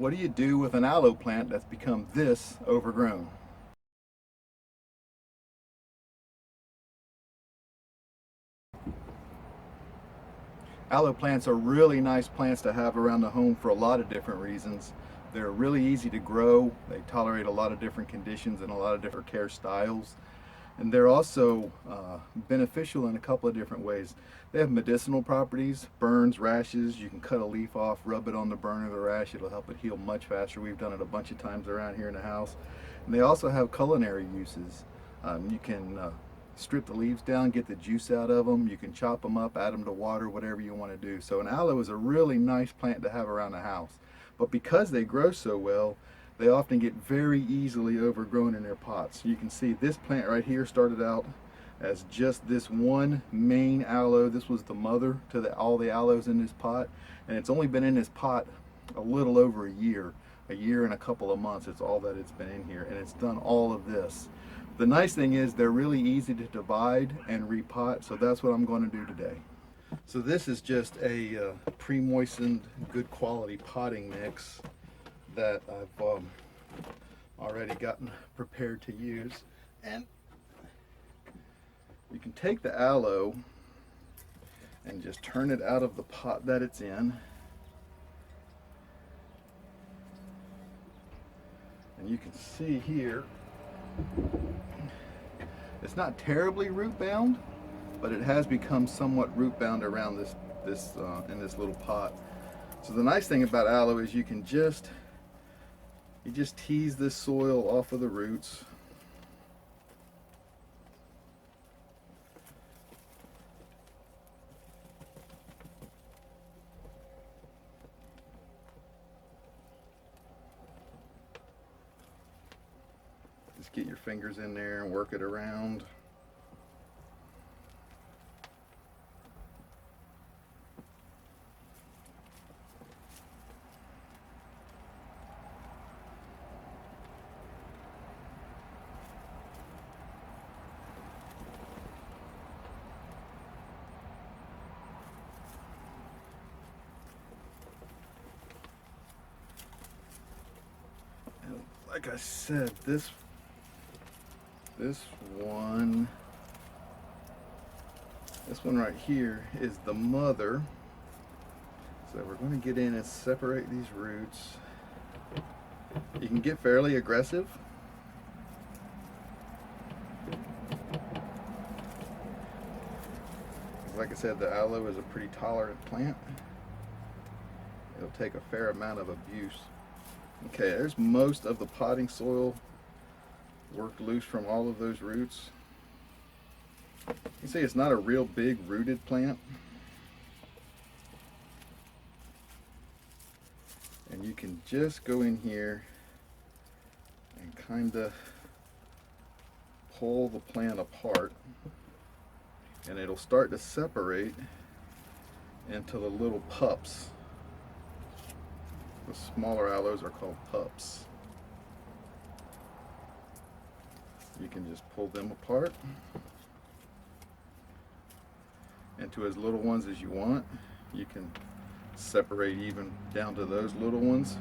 What do you do with an aloe plant that's become this overgrown? Aloe plants are really nice plants to have around the home for a lot of different reasons. They're really easy to grow. They tolerate a lot of different conditions and a lot of different care styles. And they're also beneficial in a couple of different ways. They have medicinal properties, burns, rashes. You can cut a leaf off, rub it on the burn or the rash. It'll help it heal much faster. We've done it a bunch of times around here in the house. And they also have culinary uses. You can strip the leaves down, get the juice out of them. You can chop them up, add them to water, whatever you want to do. So an aloe is a really nice plant to have around the house. But because they grow so well, they often get very easily overgrown in their pots. You can see this plant right here started out as just this one main aloe. This was the mother to all the aloes in this pot, and it's only been in this pot a little over a year and a couple of months. It's all that it's been in here, and it's done all of this. The nice thing is they're really easy to divide and repot, so that's what I'm going to do today. So this is just a pre-moistened, good quality potting mix that I've already gotten prepared to use. And you can take the aloe and just turn it out of the pot that it's in. And you can see here, it's not terribly root bound, but it has become somewhat root bound around this in this little pot. So the nice thing about aloe is you just tease this soil off of the roots. Just get your fingers in there and work it around. Like I said, this one right here is the mother. So we're going to get in and separate these roots. You can get fairly aggressive. Like I said, the aloe is a pretty tolerant plant. It'll take a fair amount of abuse. Okay, there's most of the potting soil worked loose from all of those roots. You see it's not a real big rooted plant. And you can just go in here and kind of pull the plant apart, and it'll start to separate into the little pups. The smaller aloes are called pups. You can just pull them apart into as little ones as you want. You can separate even down to those little ones.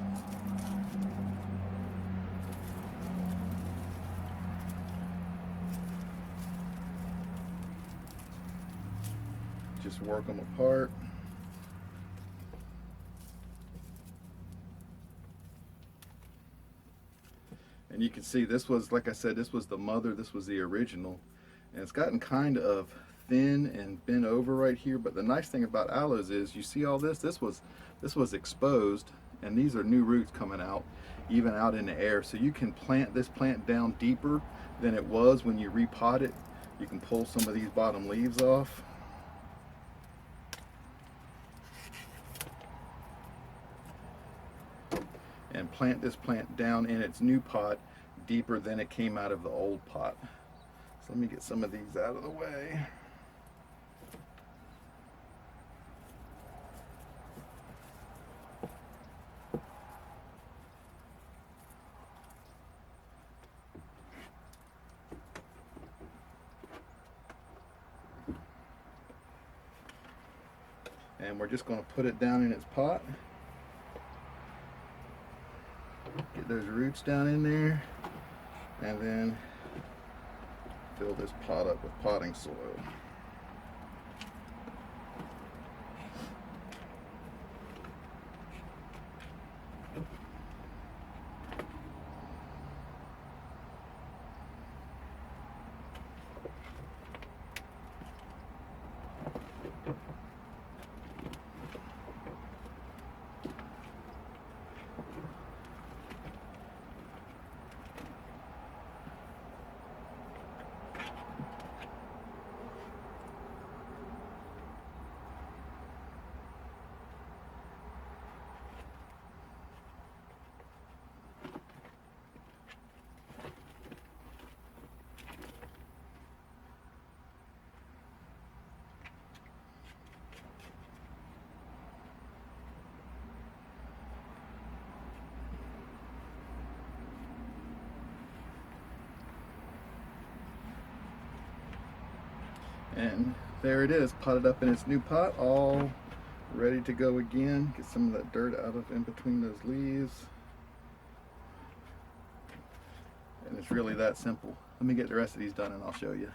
Just work them apart. And you can see this was, like I said, this was the mother, this was the original. And it's gotten kind of thin and bent over right here, but the nice thing about aloes is you see all this was exposed, and these are new roots coming out, even out in the air. So you can plant this plant down deeper than it was when you repot it. You can pull some of these bottom leaves off. And plant this plant down in its new pot deeper than it came out of the old pot. So let me get some of these out of the way. And we're just going to put it down in its pot. those roots down in there, and then fill this pot up with potting soil. And there it is, potted up in its new pot, all ready to go again. Get some of that dirt out of in between those leaves. And it's really that simple. Let me get the rest of these done and I'll show you.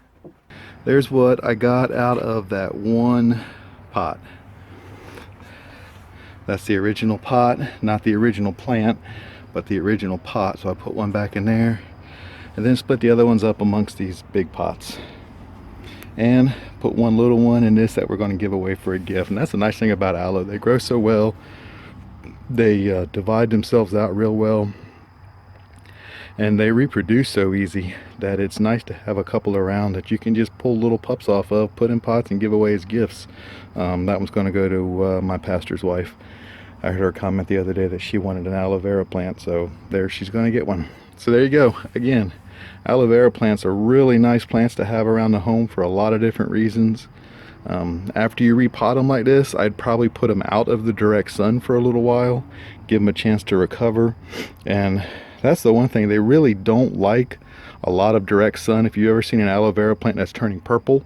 There's what I got out of that one pot. That's the original pot, not the original plant, but the original pot. So I put one back in there and then split the other ones up amongst these big pots. And put one little one in this that we're going to give away for a gift. And that's the nice thing about aloe. They grow so well. They divide themselves out real well. And they reproduce so easy that it's nice to have a couple around that you can just pull little pups off of, put in pots, and give away as gifts. That one's going to go to my pastor's wife. I heard her comment the other day that she wanted an aloe vera plant, so there, she's going to get one. So there you go. Again, aloe vera plants are really nice plants to have around the home for a lot of different reasons. After you repot them like this, I'd probably put them out of the direct sun for a little while, give them a chance to recover. And that's the one thing, they really don't like a lot of direct sun. If you've ever seen an aloe vera plant that's turning purple,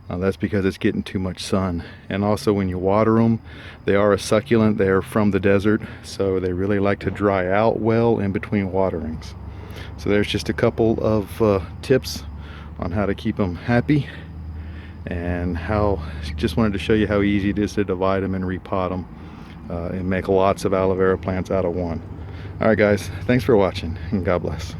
that's because it's getting too much sun. And also when you water them, they are a succulent, they're from the desert, so they really like to dry out well in between waterings. So there's just a couple of tips on how to keep them happy, and just wanted to show you how easy it is to divide them and repot them and make lots of aloe vera plants out of one. Alright guys, thanks for watching and God bless.